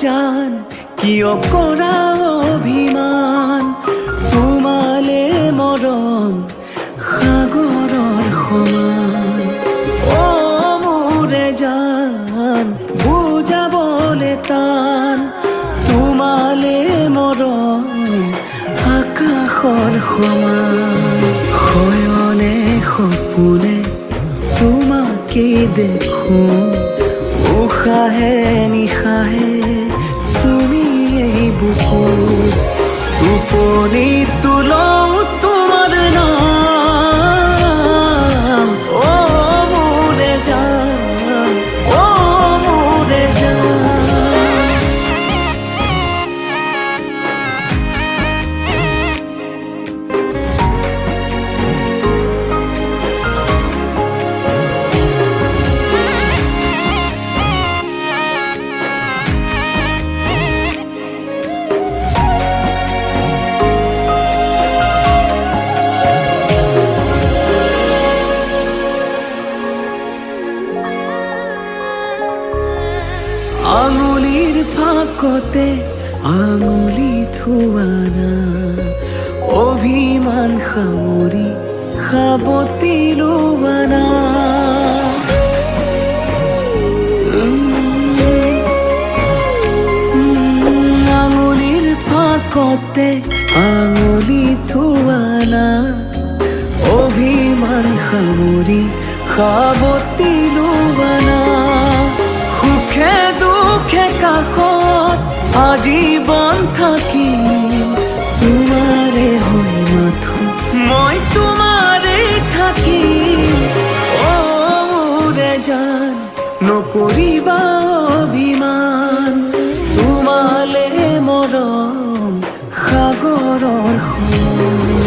জান কিয় কৰা অভিমান তোমালে মৰম সাগৰৰ সমান অ মোৰে জান বুজাবলে টান তোমালে মৰম আকাশৰ সমান শয়নে সপোনে তোমাকে দেখো উশাহে নিশাহে তুমি এই বুকুত টোপনি তুলও তোমাৰ নাম অ মোৰে জান অ মোৰে জান আঙুলিৰ ফাকতে আঙুলি থোৱানা অভিমান সামৰি সাবতি লোৱানা আঙুলিৰ ফাকতে আঙুলি থোৱানা অভিমান সামৰি সাবতি লোৱানা সুখে দুখে কাষত আজীৱন থাকিম তোমাৰে হৈ মাথো মই তোমাৰে থাকিম অ মোৰে জান নকৰিবা অভিমান তোমালে মৰম সাগৰৰ সমান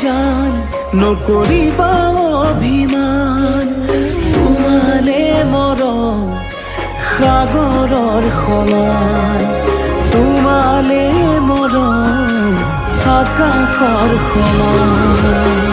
জান নকৰিবা অভিমান তোমালে মৰম সাগৰৰ সমান তোমালে মৰম আকাশৰ সমান